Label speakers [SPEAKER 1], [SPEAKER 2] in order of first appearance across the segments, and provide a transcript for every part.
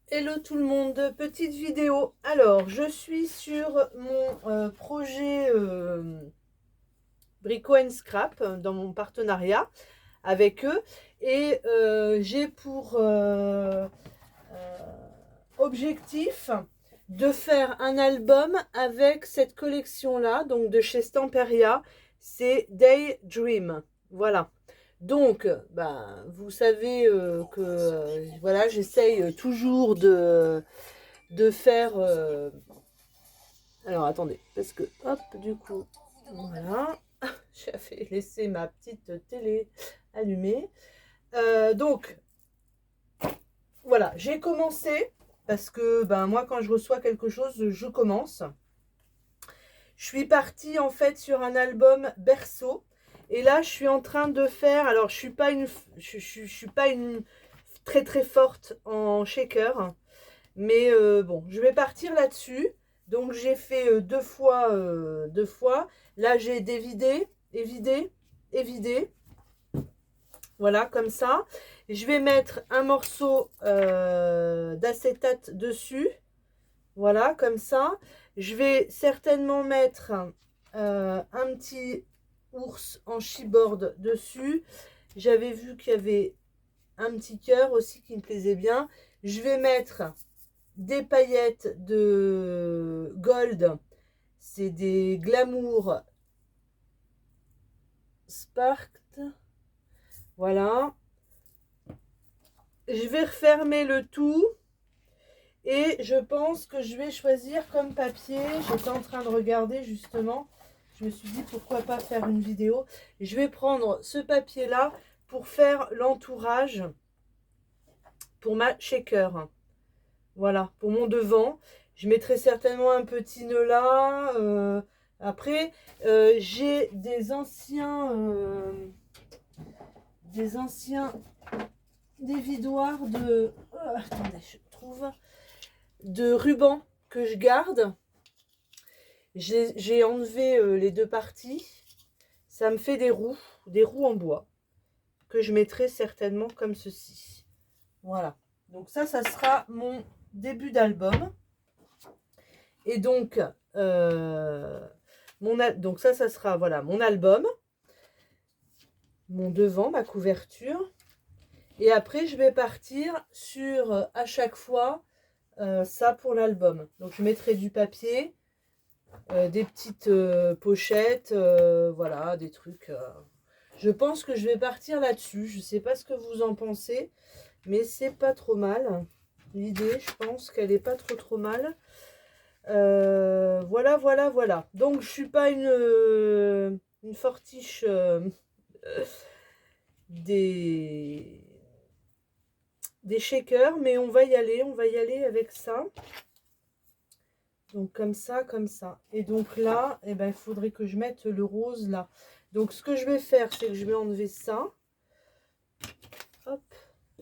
[SPEAKER 1] Hello tout le monde, petite vidéo. Alors, je suis sur mon projet Brico Scrap dans mon partenariat avec eux et j'ai pour euh, objectif de faire un album avec cette collection-là, donc de chez Stamperia, c'est Daydream. Voilà. Donc, ben, vous savez que voilà, j'essaye toujours de faire. Alors attendez, parce que hop, du coup, voilà, j'avais laissé ma petite télé allumée. Donc, voilà, j'ai commencé parce que ben moi, quand je reçois quelque chose, je commence. Je suis partie en fait sur un album berceau. Et là, je suis en train de faire. Alors, je suis pas une très très forte en shaker, mais bon, je vais partir là-dessus. Donc, j'ai fait deux fois. Là, j'ai dévidé, évidé, évidé. Voilà, comme ça. Je vais mettre un morceau d'acétate dessus. Voilà, comme ça. Je vais certainement mettre un petit ours en chipboard dessus. J'avais vu qu'il y avait un petit cœur aussi qui me plaisait bien. Je vais mettre des paillettes de gold. C'est des Glamour Sparked. Voilà. Je vais refermer le tout. Et je pense que je vais choisir comme papier. J'étais en train de regarder justement. Je me suis dit pourquoi pas faire une vidéo. Je vais prendre ce papier-là pour faire l'entourage pour ma shaker. Voilà, pour mon devant. Je mettrai certainement un petit nœud là. Après, j'ai des anciens dévidoirs de... attendez, je trouve... De ruban que je garde. J'ai enlevé les deux parties. Ça me fait des roues en bois que je mettrai certainement comme ceci. Voilà. Donc ça sera mon début d'album. Et donc, donc ça sera voilà mon album, mon devant, ma couverture. Et après, je vais partir sur à chaque fois ça pour l'album. Donc je mettrai du papier. Des petites pochettes, voilà, des trucs. Je pense que je vais partir là-dessus. Je sais pas ce que vous en pensez, mais c'est pas trop mal. L'idée, je pense qu'elle est pas trop mal. Voilà, voilà, voilà. Donc, je suis pas une fortiche des, des shakers, mais on va y aller avec ça. Donc comme ça, comme ça. Et donc là, eh ben, il faudrait que je mette le rose là. Donc ce que je vais faire, c'est que je vais enlever ça. Hop,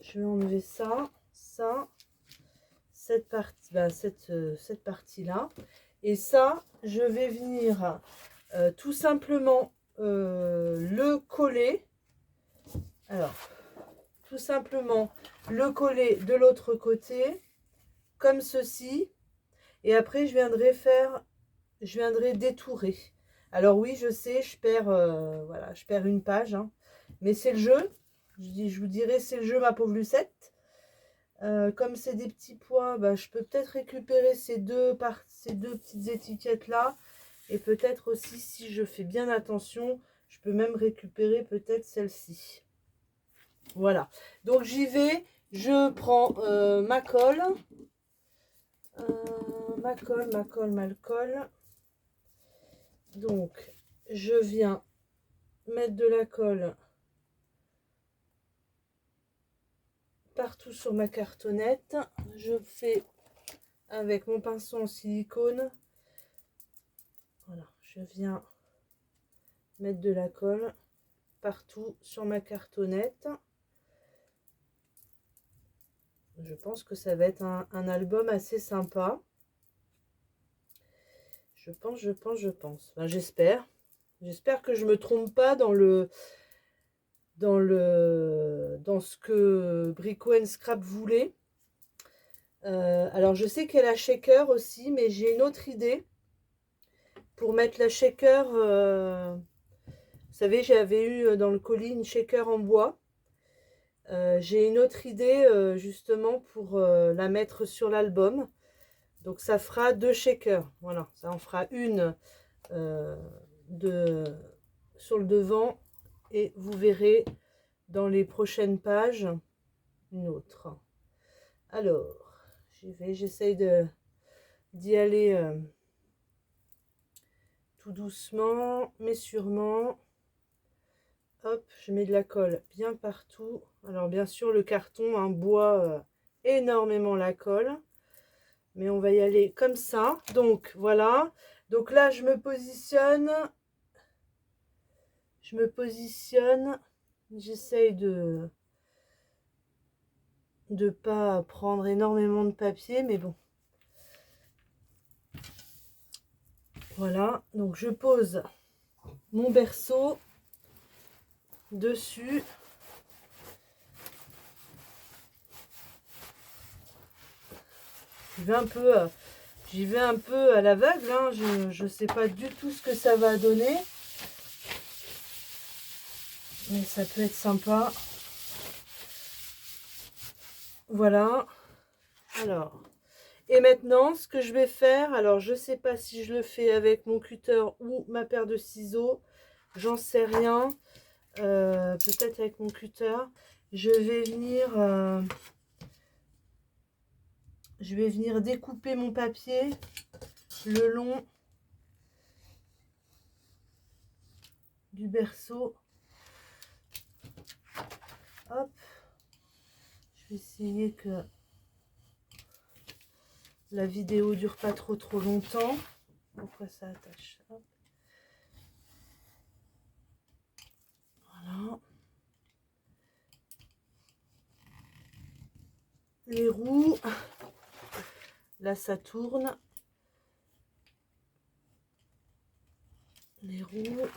[SPEAKER 1] je vais enlever ça, ça, cette partie, ben, cette partie-là. Et ça, je vais venir tout simplement le coller. Alors, tout simplement le coller de l'autre côté, comme ceci. Et après, je viendrai détourer. Alors oui, je sais, je perds, voilà, je perds une page, hein, mais c'est le jeu. Je vous dirais, c'est le jeu, ma pauvre Lucette. Comme c'est des petits pois, bah, je peux peut-être récupérer ces deux petites étiquettes là. Et peut-être aussi, si je fais bien attention, je peux même récupérer peut-être celle-ci. Voilà. Donc j'y vais. Je prends ma colle. Ma colle. Donc, je viens mettre de la colle partout sur ma cartonnette. Je fais avec mon pinceau en silicone. Voilà, je viens mettre de la colle partout sur ma cartonnette. Je pense que ça va être un album assez sympa. Je pense. Enfin, j'espère. J'espère que je me trompe pas dans ce que Brico Scrap voulait. Alors je sais qu'il y a la shaker aussi, mais j'ai une autre idée pour mettre la shaker. Vous savez, j'avais eu dans le colis une shaker en bois. J'ai une autre idée justement pour la mettre sur l'album. Donc ça fera 2 shakers. Voilà, ça en fera une euh, sur le devant et vous verrez dans les prochaines pages une autre. Alors, j'essaye d'y aller tout doucement mais sûrement. Hop, je mets de la colle bien partout. Alors bien sûr le carton boit énormément la colle, mais on va y aller comme ça. Donc voilà, donc là je me positionne, j'essaye de pas prendre énormément de papier, mais bon. Voilà, donc je pose mon berceau dessus. J'y vais un peu à l'aveugle, hein. Je ne sais pas du tout ce que ça va donner. Mais ça peut être sympa. Voilà. Alors. Et maintenant, ce que je vais faire, alors je ne sais pas si je le fais avec mon cutter ou ma paire de ciseaux. J'en sais rien. Peut-être avec mon cutter. Je vais venir découper mon papier le long du berceau. Hop. Je vais essayer que la vidéo dure pas trop longtemps. Pourquoi ça attache? Hop. Voilà. Les roues. Là, ça tourne. Les roues.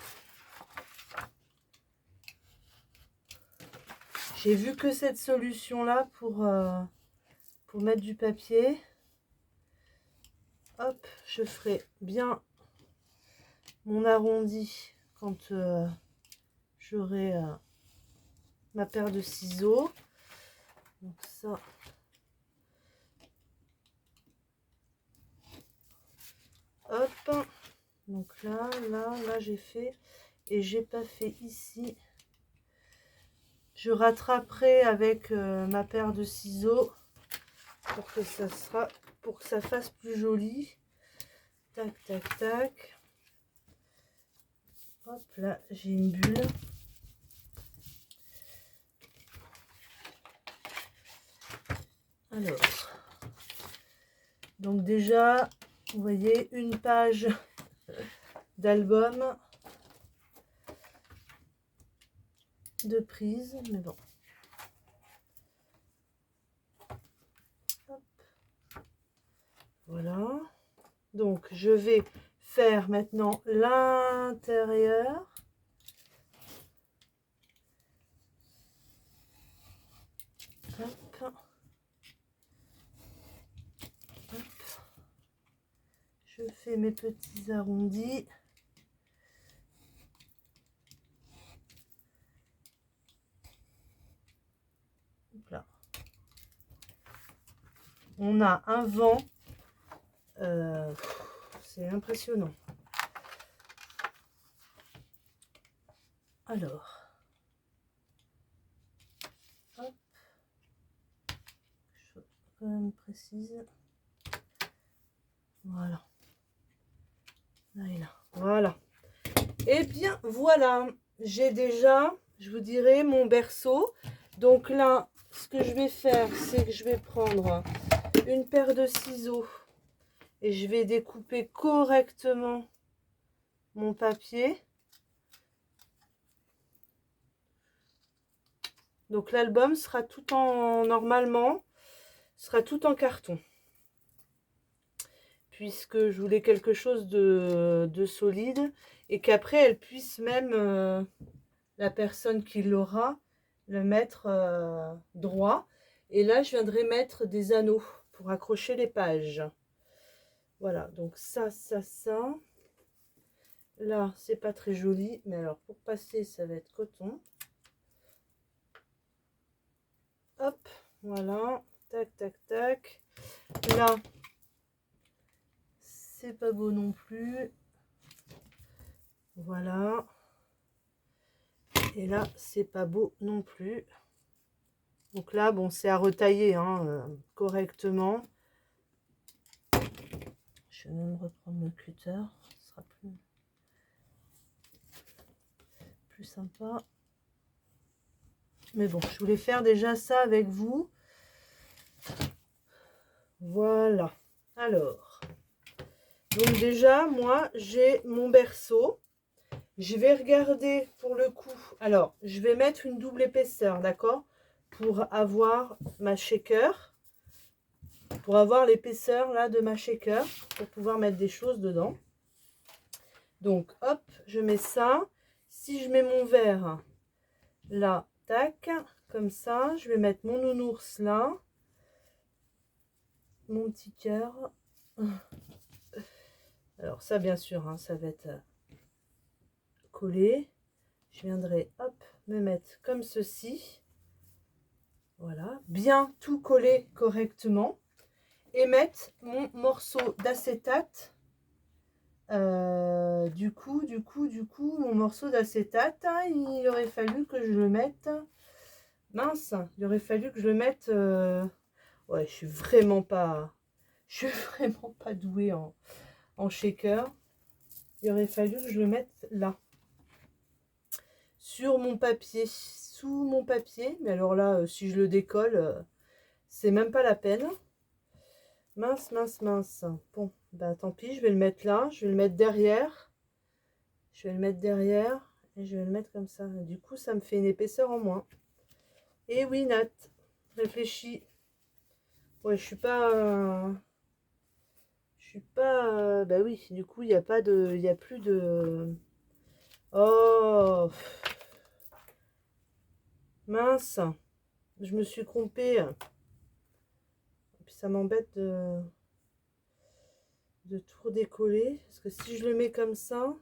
[SPEAKER 1] J'ai vu que cette solution-là pour mettre du papier. Hop, je ferai bien mon arrondi quand j'aurai ma paire de ciseaux. Donc ça. Hop. Donc là, j'ai fait. Et j'ai pas fait ici. Je rattraperai avec ma paire de ciseaux pour que ça fasse plus joli. Tac, tac, tac. Hop, là, j'ai une bulle. Alors, donc déjà, vous voyez, une page d'album de prise, mais bon. Hop. Voilà. Donc, je vais faire maintenant l'intérieur. Hop. Hop. Je fais mes petits arrondis. Là. On a un vent. C'est impressionnant. Alors. Hop. Je quand même précise. Voilà. Là et là. Voilà. Et bien voilà. J'ai déjà, je vous dirai, mon berceau. Donc là, ce que je vais faire, c'est que je vais prendre une paire de ciseaux et je vais découper correctement mon papier. Donc l'album sera tout en, normalement, sera tout en carton. Puisque je voulais quelque chose de solide et qu'après elle puisse même, la personne qui l'aura, le mettre droit. Et là, je viendrai mettre des anneaux pour accrocher les pages. Voilà, donc ça. Là, c'est pas très joli, mais alors pour passer, ça va être coton. Hop, voilà, tac, tac, tac. Là, c'est pas beau non plus. Voilà. Et là, c'est pas beau non plus. Donc là, bon, c'est à retailler hein, correctement. Je vais même reprendre le cutter, ce sera plus sympa. Mais bon, je voulais faire déjà ça avec vous. Voilà. Alors, donc déjà, moi, j'ai mon berceau. Je vais regarder pour le coup. Alors, je vais mettre une double épaisseur, d'accord? Pour avoir ma shaker. Pour avoir l'épaisseur là de ma shaker. Pour pouvoir mettre des choses dedans. Donc, hop, je mets ça. Si je mets mon verre là, tac, comme ça, je vais mettre mon nounours là. Mon petit cœur. Alors ça, bien sûr, hein, ça va être collé. Je viendrai, hop, me mettre comme ceci. Voilà, bien tout coller correctement. Et mettre mon morceau d'acétate. Du coup, mon morceau d'acétate, hein, il aurait fallu que je le mette. Mince, il aurait fallu que je le mette. Ouais, je suis vraiment pas douée en shaker. Il aurait fallu que je le mette là. Sur mon papier, sous mon papier. Mais alors là, si je le décolle, c'est même pas la peine. Mince. Bon, bah tant pis, je vais le mettre là. Je vais le mettre derrière. Je vais le mettre derrière. Et je vais le mettre comme ça. Du coup, ça me fait une épaisseur en moins. Et oui, Nat, réfléchis. Ouais, je suis pas... bah oui, du coup, il n'y a pas de... Il n'y a plus de... Oh, mince, je me suis trompée. Et puis ça m'embête de tout décoller. Parce que si je le mets comme ça,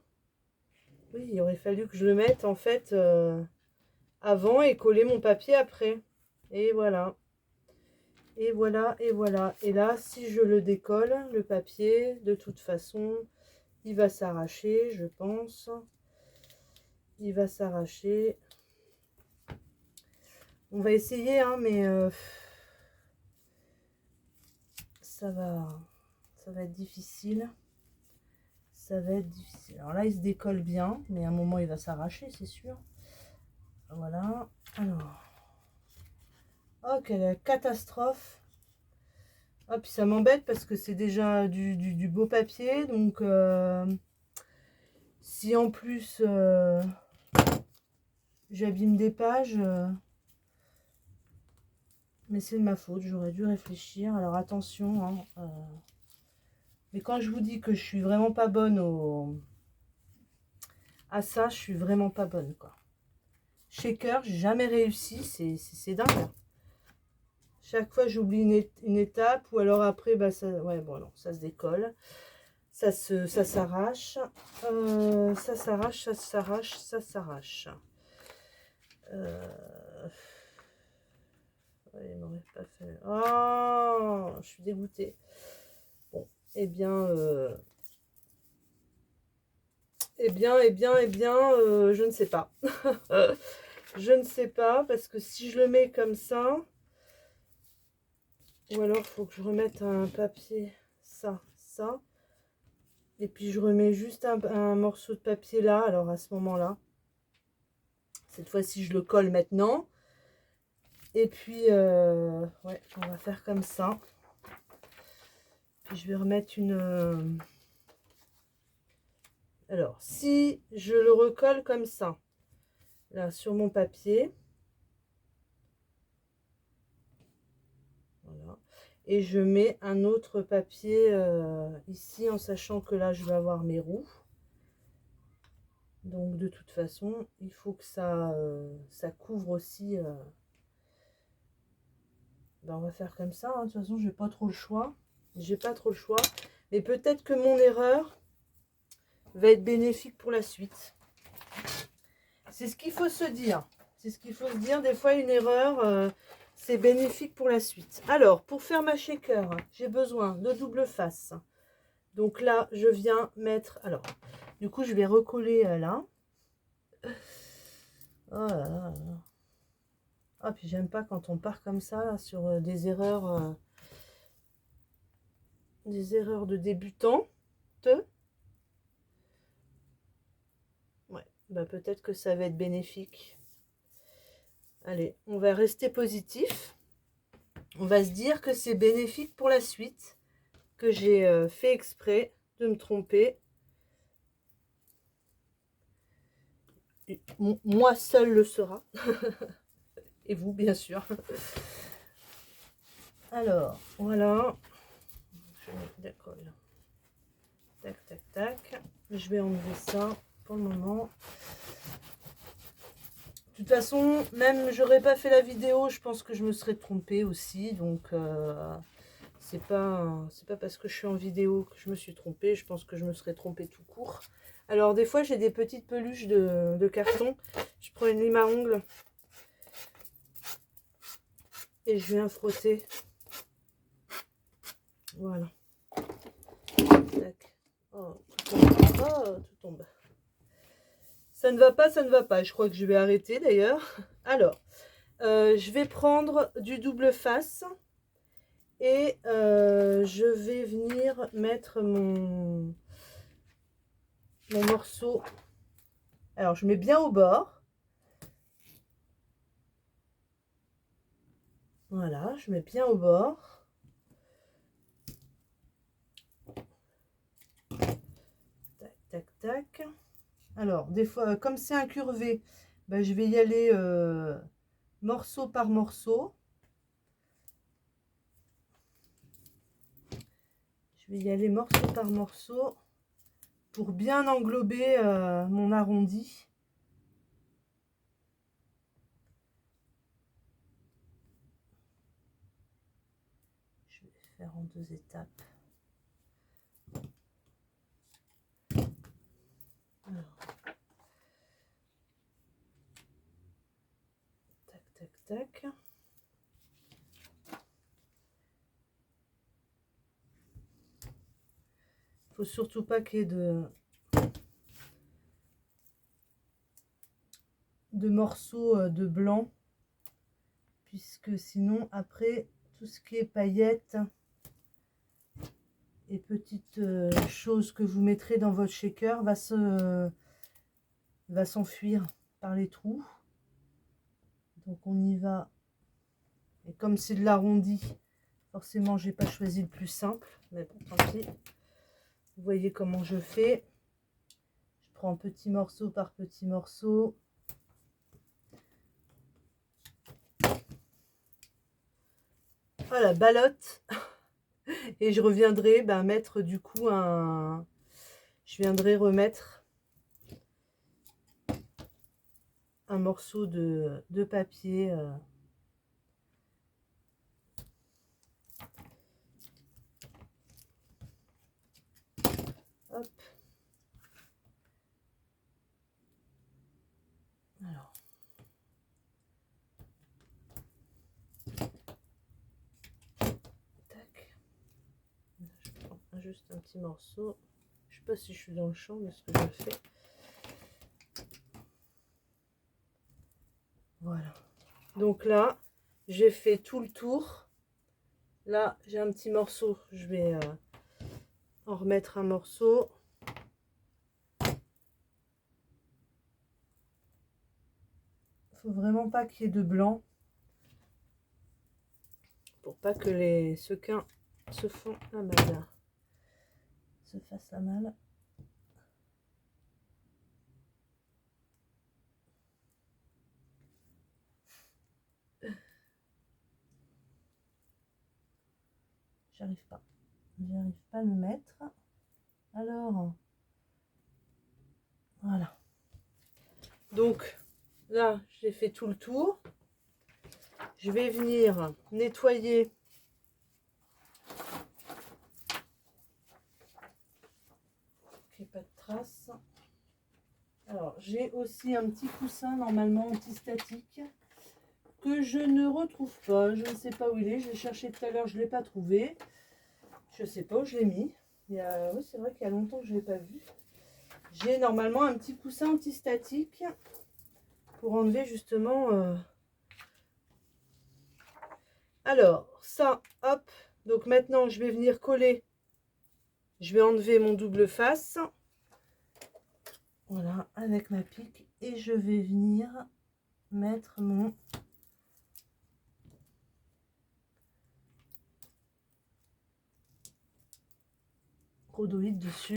[SPEAKER 1] oui, il aurait fallu que je le mette en fait avant et coller mon papier après. Et voilà. Et voilà, et voilà. Et là, si je le décolle, le papier, de toute façon, il va s'arracher, je pense. Il va s'arracher. On va essayer, hein, mais ça va être difficile. Ça va être difficile. Alors là, il se décolle bien, mais à un moment, il va s'arracher, c'est sûr. Voilà. Alors. Oh, quelle catastrophe. Ah, puis ça m'embête parce que c'est déjà du beau papier. Donc, si en plus, j'abîme des pages... mais c'est de ma faute, j'aurais dû réfléchir. Alors attention, hein, mais quand je vous dis que je suis vraiment pas bonne à ça, je suis vraiment pas bonne, quoi. Shaker, j'ai jamais réussi, c'est dingue. Chaque fois, j'oublie une étape, ou alors après, bah ça, ouais, bon, non, ça se décolle, ça s'arrache, ça s'arrache. Ouais, il m'aurait pas fait. Oh, je suis dégoûtée. Bon, eh bien, je ne sais pas. Je ne sais pas, parce que si je le mets comme ça, ou alors il faut que je remette un papier, ça, et puis je remets juste un morceau de papier là, alors à ce moment-là, cette fois-ci je le colle maintenant, et puis, ouais, on va faire comme ça, puis je vais remettre une... Alors, si je le recolle comme ça, là, sur mon papier, voilà, et je mets un autre papier ici, en sachant que là, je vais avoir mes roues. Donc, de toute façon, il faut que ça couvre aussi ben, on va faire comme ça, hein. De toute façon, j'ai pas trop le choix. J'ai pas trop le choix. Mais peut-être que mon erreur va être bénéfique pour la suite. C'est ce qu'il faut se dire. C'est ce qu'il faut se dire. Des fois, une erreur, c'est bénéfique pour la suite. Alors, pour faire ma shaker, j'ai besoin de double face. Donc là, je viens mettre... Alors, du coup, je vais recoller là. Oh là là là. Ah, puis j'aime pas quand on part comme ça, là, sur des erreurs de débutants. Ouais, bah peut-être que ça va être bénéfique. Allez, on va rester positif. On va se dire que c'est bénéfique pour la suite, que j'ai fait exprès de me tromper. Moi seul le sera. Et vous, bien sûr. Alors, voilà. Je vais mettre de la colle. Tac, tac, tac. Je vais enlever ça pour le moment. De toute façon, même j'aurais pas fait la vidéo, je pense que je me serais trompée aussi. Donc, c'est pas parce que je suis en vidéo que je me suis trompée. Je pense que je me serais trompée tout court. Alors, des fois, j'ai des petites peluches de carton. Je prends une lime à ongles. Et je viens frotter. Voilà. Tac. Oh, tout tombe. Oh, tout tombe. Ça ne va pas, ça ne va pas. Je crois que je vais arrêter d'ailleurs. Alors, je vais prendre du double face. Et je vais venir mettre mon morceau. Alors, je mets bien au bord. Voilà, je mets bien au bord. Tac, tac, tac. Alors, des fois, comme c'est incurvé, ben, je vais y aller morceau par morceau. Je vais y aller morceau par morceau pour bien englober mon arrondi. Je vais faire en 2 étapes. Alors. Tac, tac, tac. Faut surtout pas qu'il y ait de morceaux de blanc, puisque sinon après tout ce qui est paillettes et petites choses que vous mettrez dans votre shaker va s'enfuir par les trous. Donc on y va, et comme c'est de l'arrondi, forcément j'ai pas choisi le plus simple, mais bon, tant pis. Vous voyez comment je fais. Je prends petit morceau par petit morceau. Voilà, ballotte. Et je reviendrai mettre du coup je viendrai remettre un morceau de papier. Hop. Alors. Tac. Je prends juste un petit morceau. Je sais pas si je suis dans le champ de ce que je fais. Voilà. Donc là, j'ai fait tout le tour. Là, j'ai un petit morceau. Je vais en remettre un morceau. Faut vraiment pas qu'il y ait de blanc. Pour pas que les sequins se font la malle. Se fassent la malle. J'arrive pas. J'arrive pas à le mettre. Alors, voilà. Donc, là, j'ai fait tout le tour. je vais venir nettoyer pas de traces. Alors, j'ai aussi un petit coussin normalement antistatique que je ne retrouve pas. Je ne sais pas où il est. Je l'ai cherché tout à l'heure, je ne l'ai pas trouvé. Je ne sais pas où je l'ai mis. Oui, c'est vrai qu'il y a longtemps que je ne l'ai pas vu. J'ai normalement un petit coussin antistatique pour enlever justement... Alors, ça, hop. Donc maintenant, je vais venir coller. Je vais enlever mon double face. Voilà, avec ma pique. Et je vais venir mettre mon rhodoïde dessus.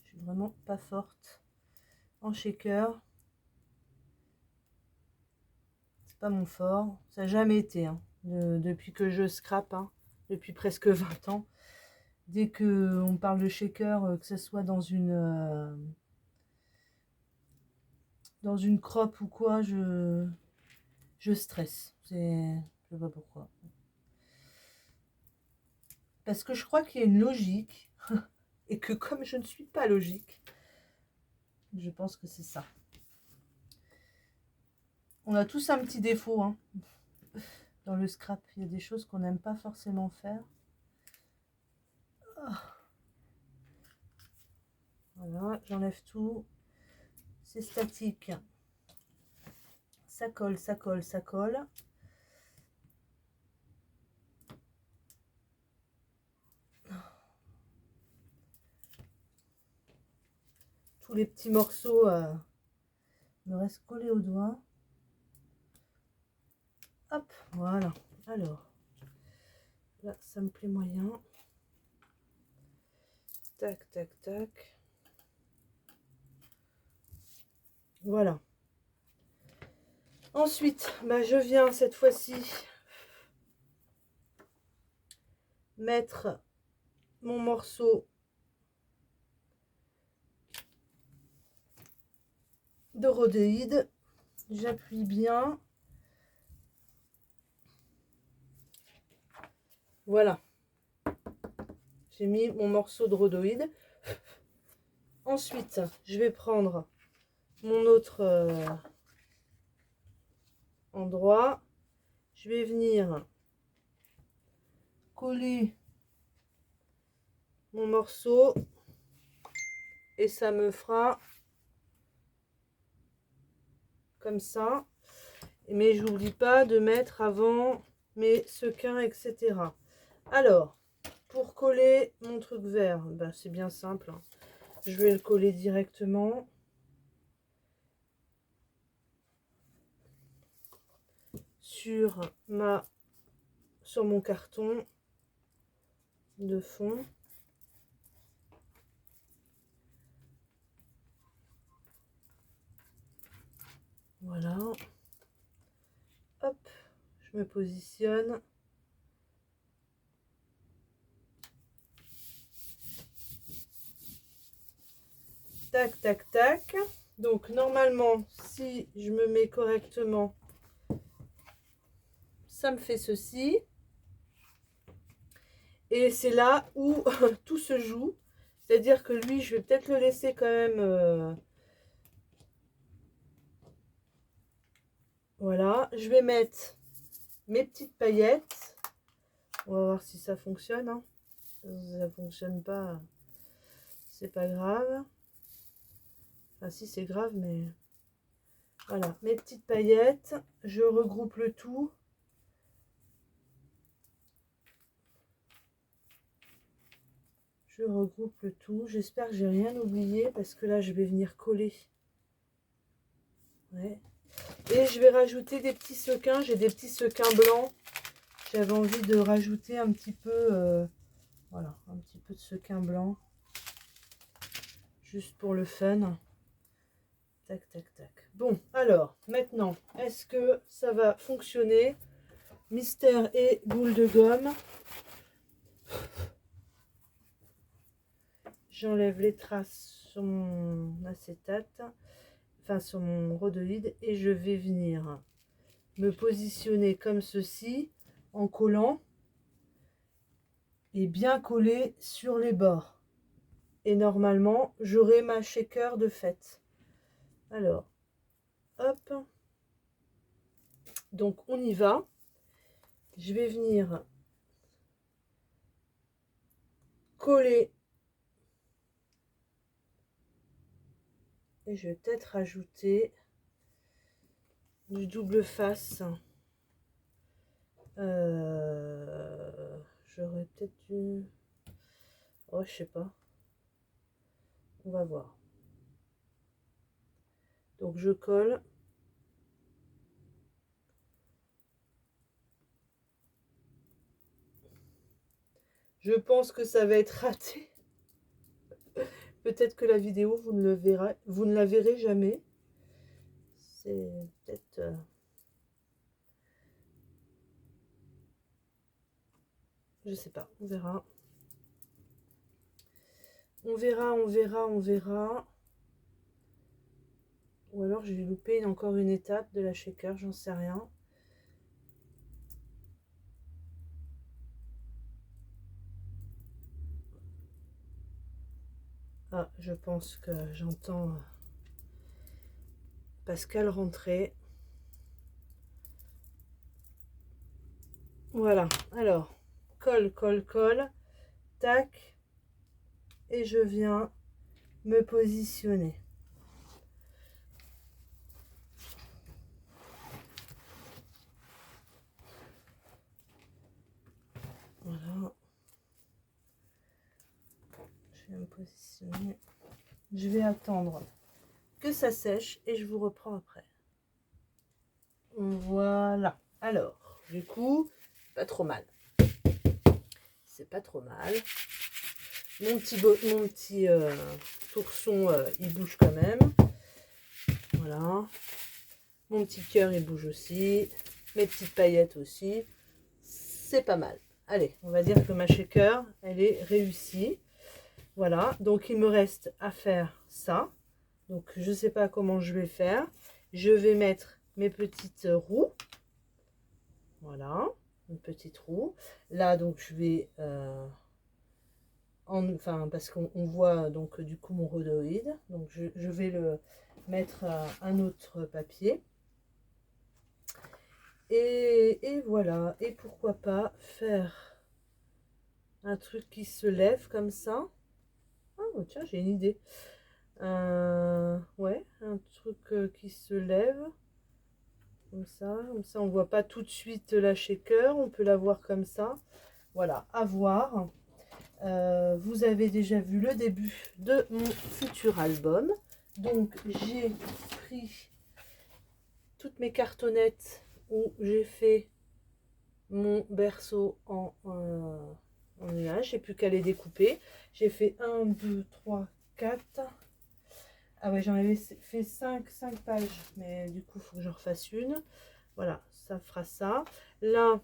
[SPEAKER 1] Je suis vraiment pas forte en shaker. C'est pas mon fort. Ça n'a jamais été, hein, depuis que je scrape, hein, depuis presque 20 ans. Dès que on parle de shaker, que ce soit dans une crop ou quoi, je stresse. Je sais pas pourquoi. Parce que je crois qu'il y a une logique. Et que comme je ne suis pas logique, je pense que c'est ça. On a tous un petit défaut, hein. Dans le scrap, il y a des choses qu'on n'aime pas forcément faire. Oh. Voilà, j'enlève tout. C'est statique. Ça colle, ça colle, ça colle. Tous les petits morceaux me restent collés au doigt. Hop, voilà. Alors, là, ça me plaît moyen. Tac, tac, tac. Voilà. Ensuite, bah, je viens cette fois-ci mettre mon morceau de rhodéide. J'appuie bien. Voilà. J'ai mis mon morceau de rhodoïde. Ensuite, je vais prendre mon autre endroit. Je vais venir coller mon morceau et ça me fera comme ça. Mais j'oublie pas de mettre avant mes sequins, etc. Alors, pour coller mon truc vert, ben c'est bien simple, hein. Je vais le coller directement. Sur mon carton de fond. Voilà. Hop, je me positionne. Tac, tac, tac. Donc, normalement, si je me mets correctement, ça me fait ceci. Et c'est là où tout se joue. C'est-à-dire que lui, je vais peut-être le laisser quand même... Voilà. Je vais mettre mes petites paillettes. On va voir si ça fonctionne, hein. Si ça fonctionne pas, c'est pas grave. Enfin, si, c'est grave, mais... Voilà, mes petites paillettes. Je regroupe le tout. Je regroupe le tout. J'espère que j'ai rien oublié parce que là, je vais venir coller. Ouais. Et je vais rajouter des petits sequins. J'ai des petits sequins blancs. J'avais envie de rajouter un petit peu... voilà, un petit peu de sequins blancs. Juste pour le fun. Tac, tac, tac. Bon, alors, maintenant, est-ce que ça va fonctionner? Mystère et boule de gomme. J'enlève les traces sur mon acétate, enfin sur mon rhodoïde, et je vais venir me positionner comme ceci en collant et bien coller sur les bords. Et normalement, j'aurai ma shaker de fait. Alors, hop. Donc, on y va. Je vais venir coller. Et je vais peut-être rajouter du double face. J'aurais peut-être dû... Oh, je sais pas. On va voir. Donc, je colle. Je pense que ça va être raté. Peut-être que la vidéo, vous ne la verrez jamais. C'est peut-être... Je sais pas, on verra. On verra, on verra, on verra. Ou alors j'ai loupé encore une étape de la shaker, j'en sais rien. Ah, je pense que j'entends Pascal rentrer. Voilà, alors, colle, colle, colle, tac, et je viens me positionner. Voilà. Je vais me positionner. Je vais attendre que ça sèche et je vous reprends après. Voilà. Alors, du coup, pas trop mal. C'est pas trop mal. Mon petit tourson, il bouge quand même. Voilà. Mon petit cœur, il bouge aussi. Mes petites paillettes aussi. C'est pas mal. Allez, on va dire que ma shaker, elle est réussie. Voilà. Donc, il me reste à faire ça. Donc, je ne sais pas comment je vais faire. Je vais mettre mes petites roues. Voilà. Une petite roue. Là, donc, je vais... enfin, parce qu'on voit donc du coup mon rhodoïde. Donc, je vais le mettre à un autre papier. Et voilà. Et pourquoi pas faire un truc qui se lève comme ça. Ah, tiens, j'ai une idée. Ouais, un truc qui se lève. Comme ça on voit pas tout de suite la shaker. On peut la voir comme ça. Voilà, à voir. Vous avez déjà vu le début de mon futur album. Donc, j'ai pris toutes mes cartonnettes où j'ai fait mon berceau en nuage. J'ai plus qu'à les découper. J'ai fait 1, 2, 3, 4. Ah ouais, j'en avais fait 5 pages. Mais du coup, il faut que j'en refasse une. Voilà, ça fera ça. Là,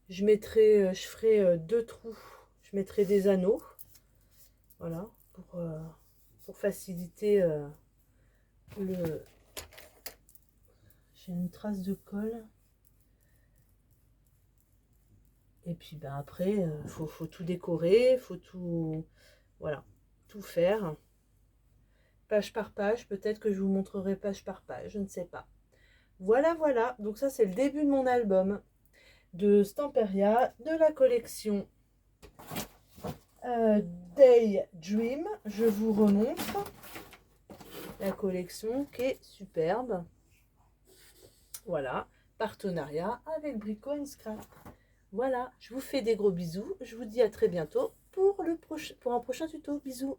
[SPEAKER 1] je ferai 2 trous. Je mettrai des anneaux. Voilà, pour faciliter le... J'ai une trace de colle. Et puis ben après, faut tout décorer, faut tout... Voilà, tout faire. Page par page, peut-être que je vous montrerai page par page, je ne sais pas. Voilà, voilà. Donc ça, c'est le début de mon album de Stamperia, de la collection Daydream. Je vous remontre la collection qui est superbe. Voilà, partenariat avec Brico & Scrap. Voilà, je vous fais des gros bisous. Je vous dis à très bientôt pour un prochain tuto. Bisous.